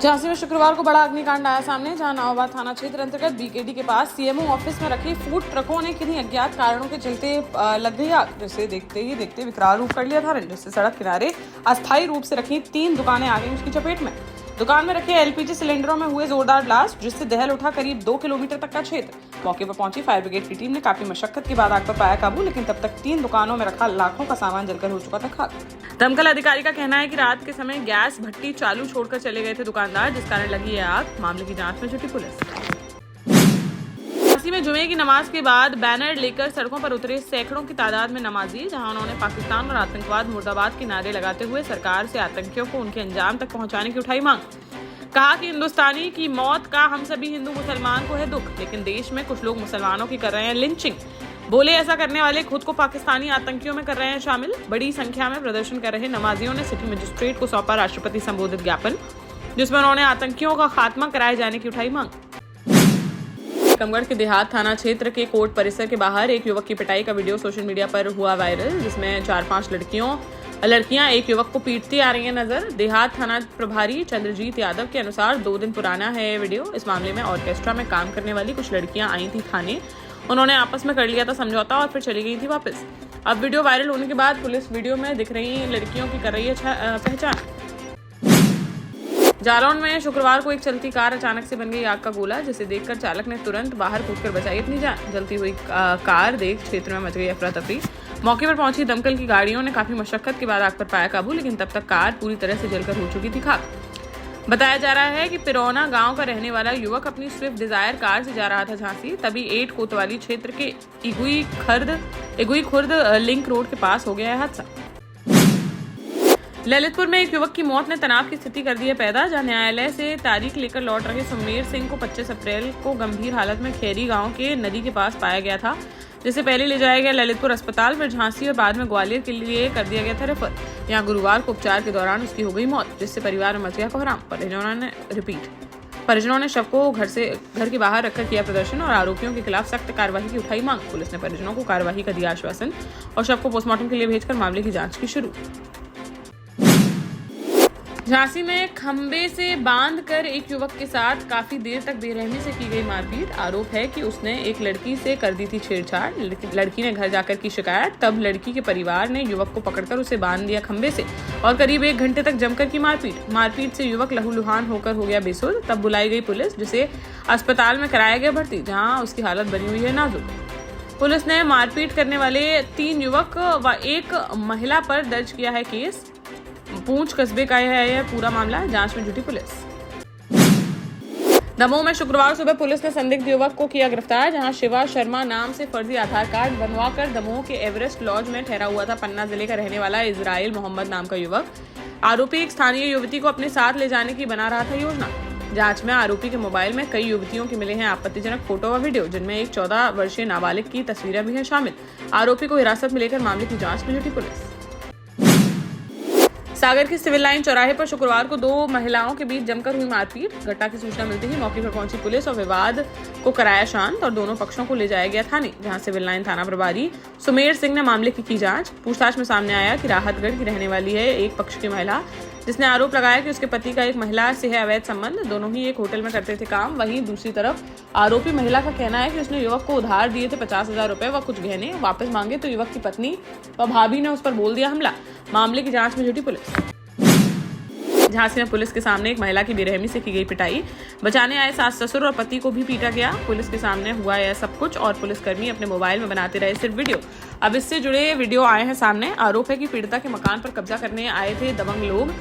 झांसी में शुक्रवार को बड़ा अग्निकांड आया सामने, जहां नावाबाद थाना क्षेत्र अंतर्गत बीकेडी के पास सीएमओ ऑफिस में रखे फूड ट्रकों ने किन्हीं अज्ञात कारणों के चलते लग गई आग, जिसे देखते ही देखते विकराल रूप कर लिया धारण, जिससे सड़क किनारे अस्थायी रूप से रखी 3 दुकानें आ गई उसकी चपेट में। दुकान में रखे एलपीजी सिलेंडरों में हुए जोरदार ब्लास्ट, जिससे दहल उठा करीब 2 किलोमीटर तक का क्षेत्र। मौके पर पहुंची फायर ब्रिगेड की टीम ने काफी मशक्कत के बाद आग पर पाया काबू, लेकिन तब तक 3 दुकानों में रखा लाखों का सामान जलकर हो चुका था खाक। दमकल अधिकारी का कहना है कि रात के समय गैस भट्टी चालू छोड़कर चले गए थे दुकानदार, जिस कारण लगी है आग। मामले की जांच में जुटी पुलिस। झांसी में जुमे की नमाज के बाद बैनर लेकर सड़कों पर उतरे सैकड़ों की तादाद में नमाजी, जहां उन्होंने पाकिस्तान और आतंकवाद मुर्दाबाद के नारे लगाते हुए सरकार से आतंकियों को उनके अंजाम तक पहुंचाने की उठाई मांग। कहा कि हिंदुस्तानी की मौत का हम सभी हिंदू मुसलमान को है दुख, लेकिन देश में कुछ लोग मुसलमानों की कर रहे हैं लिंचिंग। बोले ऐसा करने वाले खुद को पाकिस्तानी आतंकियों में कर रहे हैं शामिल। बड़ी संख्या में प्रदर्शन कर रहे नमाजियों ने सिटी मजिस्ट्रेट को सौंपा राष्ट्रपति संबोधित ज्ञापन, जिसमें उन्होंने आतंकियों का खात्मा कराए जाने की उठाई मांग। टीकमगढ़ के देहात थाना क्षेत्र के कोर्ट परिसर के बाहर एक युवक की पिटाई का वीडियो सोशल मीडिया पर हुआ वायरल, जिसमें 4-5 लड़कियां एक युवक को पीटती आ रही हैं नजर। देहात थाना प्रभारी चंद्रजीत यादव के अनुसार 2 दिन पुराना है ये वीडियो। इस मामले में ऑर्केस्ट्रा में काम करने वाली कुछ लड़कियां आई थी थाने, उन्होंने आपस में कर लिया था समझौता और फिर चली गई थी वापस। अब वीडियो वायरल होने के बाद पुलिस वीडियो में दिख रही लड़कियों की कर रही है पहचान। जालौन में शुक्रवार को एक चलती कार अचानक से बन गई आग का गोला, जिसे देखकर चालक ने तुरंत बाहर कूदकर बचाई अपनी जान। जलती हुई कार देख क्षेत्र में मच गई अफरा तफरी। मौके पर पहुंची दमकल की गाड़ियों ने काफी मशक्कत के बाद आग पर पाया काबू, लेकिन तब तक कार पूरी तरह से जलकर हो चुकी थी खाक। बताया जा रहा है कि पिरौना गांव का रहने वाला युवक अपनी स्विफ्ट डिजायर कार से जा रहा था झांसी, तभी 8 कोतवाली क्षेत्र के इगुई खुर्द लिंक रोड के पास हो गया है हादसा। ललितपुर में एक युवक की मौत ने तनाव की स्थिति कर दी है पैदा, जहां न्यायालय से तारीख लेकर लौट रहे सुमेर सिंह को 25 अप्रैल को गंभीर हालत में खेरी गांव के नदी के पास पाया गया था, जिसे पहले ले जाया गया ललितपुर अस्पताल, फिर झांसी और बाद में ग्वालियर के लिए कर दिया गया था रेफर। यहाँ गुरुवार को उपचार के दौरान उसकी हो गई मौत, जिससे परिवार में मच गया कोहराम। परिजनों ने शव को घर के बाहर रखकर किया प्रदर्शन और आरोपियों के खिलाफ सख्त कार्रवाई की उठाई मांग। पुलिस ने परिजनों को कार्रवाई का दिया आश्वासन और शव को पोस्टमार्टम के लिए भेजकर मामले की जांच की शुरू। झांसी में खंबे से बांधकर एक युवक के साथ काफी देर तक बेरहमी से की गई मारपीट। आरोप है कि उसने एक लड़की से कर दी थी छेड़छाड़। लड़की ने घर जाकर की शिकायत, तब लड़की के परिवार ने युवक को पकड़कर उसे बांध दिया खंबे से और करीब 1 घंटे तक जमकर की मारपीट से युवक लहूलुहान होकर हो गया बेसुध। तब बुलाई गई पुलिस, जिसे अस्पताल में कराया गया भर्ती, जहाँ उसकी हालत बनी हुई है नाजुक। पुलिस ने मारपीट करने वाले 3 युवक व 1 महिला पर दर्ज किया है केस। पूंछ कस्बे का है यह पूरा मामला, जांच में जुटी पुलिस। दमोह में शुक्रवार सुबह पुलिस ने संदिग्ध युवक को किया गिरफ्तार, जहां शिवा शर्मा नाम से फर्जी आधार कार्ड बनवाकर दमोह के एवरेस्ट लॉज में ठहरा हुआ था पन्ना जिले का रहने वाला इजराइल मोहम्मद नाम का युवक। आरोपी एक स्थानीय युवती को अपने साथ ले जाने की बना रहा था योजना। जांच में आरोपी के मोबाइल में कई युवतियों के मिले हैं आपत्तिजनक फोटो व वीडियो, जिनमें एक 14 वर्षीय नाबालिग की तस्वीरें भी हैं शामिल। आरोपी को हिरासत में लेकर मामले की जांच में जुटी पुलिस। सागर के सिविल लाइन चौराहे पर शुक्रवार को 2 महिलाओं के बीच जमकर हुई मारपीट। घटना की सूचना मिलते ही मौके पर पहुंची पुलिस और विवाद को कराया शांत और दोनों पक्षों को ले जाया गया थाने, जहां सिविल लाइन थाना प्रभारी सुमेर सिंह ने मामले की जांच। पूछताछ में सामने आया कि राहतगढ़ की रहने वाली है एक पक्ष की महिला, जिसने आरोप लगाया कि उसके पति का एक महिला से है अवैध संबंध। दोनों ही एक होटल में करते थे काम। वहीं दूसरी तरफ आरोपी महिला का कहना है कि उसने युवक को उधार दिए थे 50,000 रुपए व कुछ गहने, वापस मांगे तो युवक की पत्नी व भाभी ने उस पर बोल दिया हमला। मामले की जांच में जुटी पुलिस। झांसी में पुलिस के सामने एक महिला की बेरहमी से की गई पिटाई। बचाने आए सास ससुर और पति को भी पीटा गया। पुलिस के सामने हुआ यह सब कुछ और पुलिसकर्मी अपने मोबाइल में बनाते रहे सिर्फ वीडियो। अब इससे जुड़े वीडियो आए हैं सामने। आरोप है कि पीड़िता के मकान पर कब्जा करने आए थे दबंग लोग।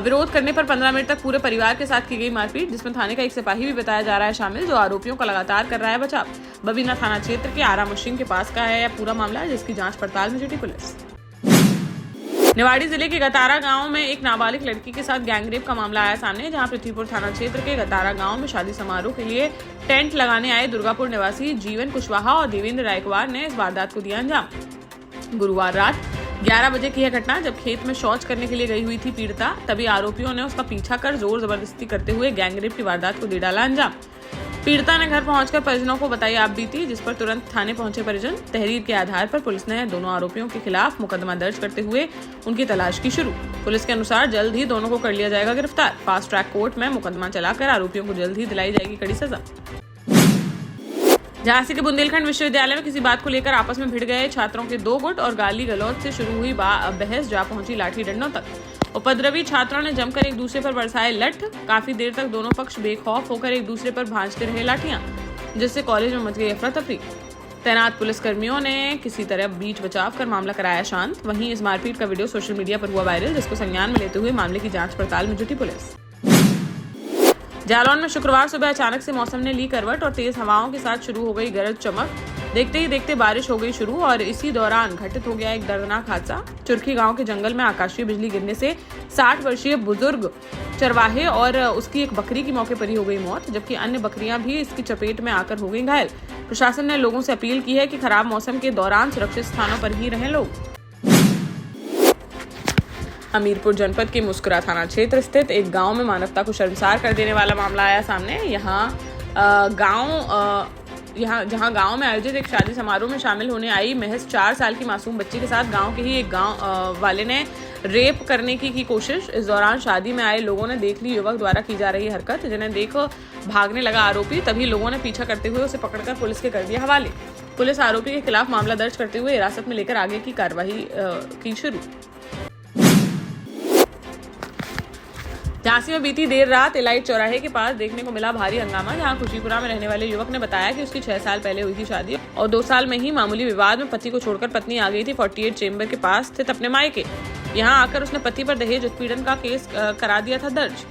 विरोध करने पर 15 मिनट तक पूरे परिवार के साथ की गई मारपीट, जिसमें थाने का एक सिपाही भी बताया जा रहा है शामिल, जो आरोपियों का लगातार कर रहा है बचाव। बबीना थाना क्षेत्र के आरा मशीन के पास का है यह पूरा मामला, जिसकी जांच पड़ताल में जुटी पुलिस। निवाड़ी जिले के गतारा गांव में एक नाबालिग लड़की के साथ गैंगरेप का मामला आया सामने, जहां पृथ्वीपुर थाना क्षेत्र के गतारा गांव में शादी समारोह के लिए टेंट लगाने आए दुर्गापुर निवासी जीवन कुशवाहा और देवेंद्र रायकवार ने इस वारदात को दिया अंजाम। गुरुवार रात 11 बजे की यह घटना, जब खेत में शौच करने के लिए गई हुई थी पीड़िता, तभी आरोपियों ने उसका पीछा कर जोर जबरदस्ती करते हुए गैंगरेप की वारदात को दे डाला अंजाम। पीड़िता ने घर पहुंचकर परिजनों को बताई आप बीती, जिस पर तुरंत थाने पहुंचे परिजन। तहरीर के आधार पर पुलिस ने दोनों आरोपियों के खिलाफ मुकदमा दर्ज करते हुए उनकी तलाश की शुरू। पुलिस के अनुसार जल्द ही दोनों को कर लिया जाएगा गिरफ्तार। फास्ट ट्रैक कोर्ट में मुकदमा चलाकर आरोपियों को जल्द ही दिलाई जाएगी कड़ी सजा। झांसी के बुंदेलखंड विश्वविद्यालय में किसी बात को लेकर आपस में भिड़ गए छात्रों के दो गुट और गाली गलौज से शुरू हुई बहस जा पहुंची लाठी डंडों तक। उपद्रवी छात्रों ने जमकर एक दूसरे पर बरसाए लठ। काफी देर तक दोनों पक्ष बेखौफ होकर एक दूसरे पर भांजते रहे लाठियां, जिससे कॉलेज में मच गई अफरा तफरी। तैनात पुलिसकर्मियों ने किसी तरह बीच बचाव कर मामला कराया शांत। वहीं इस मारपीट का वीडियो सोशल मीडिया पर हुआ वायरल, जिसको संज्ञान में लेते हुए मामले की जांच पड़ताल में जुटी पुलिस। जालौन में शुक्रवार सुबह अचानक से मौसम ने ली करवट और तेज हवाओं के साथ शुरू हो गई गरज चमक। देखते ही देखते बारिश हो गई शुरू और इसी दौरान घटित हो गया एक दर्दनाक हादसा। चुरखी गांव के जंगल में आकाशीय बिजली गिरने से 60 वर्षीय बुजुर्ग चरवाहे और उसकी एक बकरी की मौके पर ही हो गई मौत, जबकि अन्य बकरियां भी इसकी चपेट में आकर हो गई घायल। प्रशासन ने लोगों से अपील की है कि खराब मौसम के दौरान सुरक्षित स्थानों पर ही रहें लोग। हमीरपुर जनपद के मुस्कुरा थाना क्षेत्र स्थित एक गांव में मानवता को शर्मसार कर देने वाला मामला आया सामने। जहां गांव में आयोजित एक शादी समारोह में शामिल होने आई महज 4 साल की मासूम बच्ची के साथ गांव के ही एक गांव वाले ने रेप करने की कोशिश। इस दौरान शादी में आए लोगों ने देख ली युवक द्वारा की जा रही हरकत, जिन्हें देख भागने लगा आरोपी। तभी लोगों ने पीछा करते हुए उसे पकड़कर पुलिस के कर दिया हवाले। पुलिस आरोपी के खिलाफ मामला दर्ज करते हुए हिरासत में लेकर आगे की कार्रवाई की शुरू। झांसी में बीती देर रात एलाइट चौराहे के पास देखने को मिला भारी हंगामा, जहां खुशीपुरा में रहने वाले युवक ने बताया कि उसकी 6 साल पहले हुई थी शादी और 2 साल में ही मामूली विवाद में पति को छोड़कर पत्नी आ गई थी 48 चेंबर के पास स्थित अपने मायके। यहां आकर उसने पति पर दहेज उत्पीड़न का केस करा दिया था दर्ज।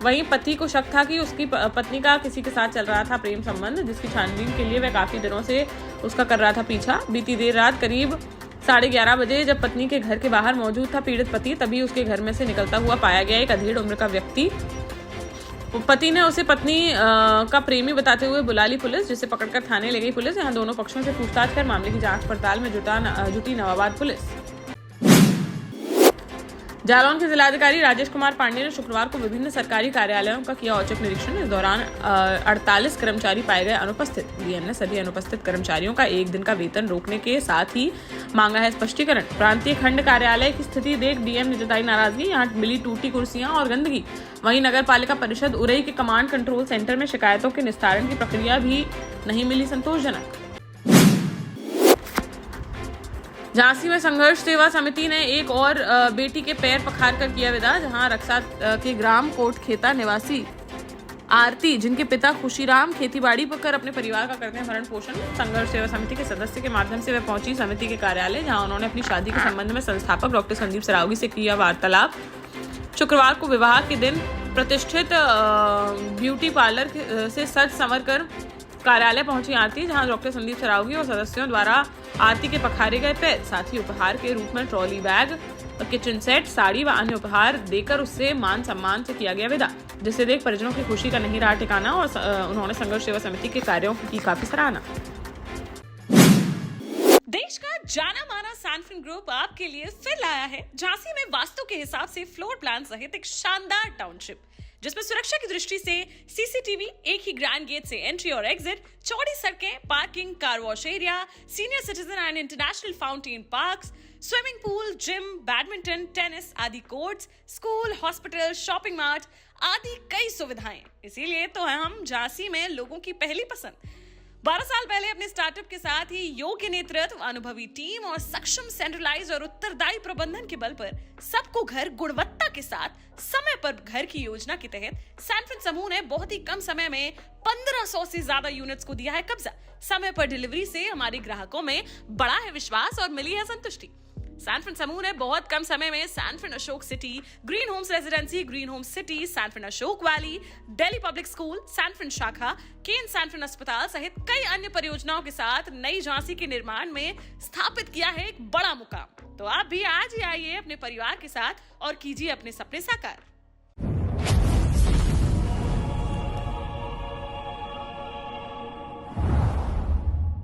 वहीं पति को शक था कि उसकी पत्नी का किसी के साथ चल रहा था प्रेम संबंध, जिसकी छानबीन के लिए वह काफी दिनों से उसका कर रहा था पीछा। बीती देर रात करीब 11:30 बजे जब पत्नी के घर के बाहर मौजूद था पीड़ित पति, तभी उसके घर में से निकलता हुआ पाया गया एक अधेड़ उम्र का व्यक्ति। पति ने उसे पत्नी का प्रेमी बताते हुए बुला ली पुलिस, जिसे पकड़कर थाने ले गई पुलिस। यहाँ दोनों पक्षों से पूछताछ कर मामले की जांच पड़ताल में जुटी नवाबाद पुलिस। जालौन के जिलाधिकारी राजेश कुमार पांडे ने शुक्रवार को विभिन्न सरकारी कार्यालयों का किया औचक निरीक्षण। इस दौरान 48 कर्मचारी पाए गए अनुपस्थित। डीएम ने सभी अनुपस्थित कर्मचारियों का 1 दिन का वेतन रोकने के साथ ही मांगा है स्पष्टीकरण। प्रांतीय खंड कार्यालय की स्थिति देख डीएम ने जताई नाराजगी। यहाँ मिली टूटी कुर्सियां और गंदगी। वहीं नगर पालिका परिषद उरई के कमांड कंट्रोल सेंटर में शिकायतों के निस्तारण की प्रक्रिया भी नहीं मिली संतोषजनक। झांसी में संघर्ष सेवा समिति ने एक और बेटी के पैर पखार कर किया विदा, जहां रक्सा के ग्राम कोटखेता निवासी आरती, जिनके पिता खुशीराम खेतीबाड़ी कर अपने परिवार का करते हैं भरण पोषण। संघर्ष सेवा समिति के सदस्य के माध्यम से वह पहुंची समिति के कार्यालय, जहां उन्होंने अपनी शादी के संबंध में संस्थापक डॉक्टर संदीप सरावगी से किया वार्तालाप। शुक्रवार को विवाह के दिन प्रतिष्ठित ब्यूटी पार्लर से सज संवर कर कार्यालय पहुंची आरती, जहां डॉक्टर संदीप सरावगी और सदस्यों द्वारा आरती के पखारे गए पैर, साथ ही उपहार के रूप में trolley bag, kitchen set, sari व अन्य उपहार देकर उससे मान सम्मान से किया गया विदा, जिसे देख परिजनों की खुशी का नहीं रहा ठिकाना और उन्होंने संघर्ष सेवा समिति के कार्यों की काफी सराहना। देश का जाना माना सैनफिन ग्रुप आपके लिए फिर लाया है झांसी में वास्तु के हिसाब से फ्लोर प्लान सहित एक शानदार टाउनशिप, जिसमें सुरक्षा की दृष्टि से सीसीटीवी, एक ही ग्रैंड गेट से एंट्री और एग्जिट, चौड़ी सड़कें, parking, car wash area, senior citizen and international fountain parks, swimming pool, gym, badminton, tennis आदि courts, school, hospital, shopping mart आदि कई सुविधाएं। इसीलिए तो हम झांसी में लोगों की पहली पसंद। 12 साल पहले अपने स्टार्टअप के साथ ही योग्य नेतृत्व, अनुभवी टीम और सक्षम सेंट्रलाइज और उत्तरदायी प्रबंधन के बल पर सबको घर गुणवत्ता के साथ समय पर घर की योजना के तहत सैनफिन समूह ने बहुत ही कम समय में 1500 से ज्यादा यूनिट्स को दिया है कब्जा। समय पर डिलीवरी से हमारे ग्राहकों में बड़ा है विश्वास और मिली है संतुष्टि। सैनफिन समूह ने बहुत कम समय में Sanfin Ashok city, green homes residency, green homes city, Sanfin Ashok valley, Delhi public school, Sanfin शाखा, केन सैनफिन अस्पताल सहित कई अन्य परियोजनाओं के साथ नई झांसी के निर्माण में स्थापित किया है एक बड़ा मुकाम। तो आप भी आज ही आइए अपने परिवार के साथ और कीजिए अपने सपने साकार।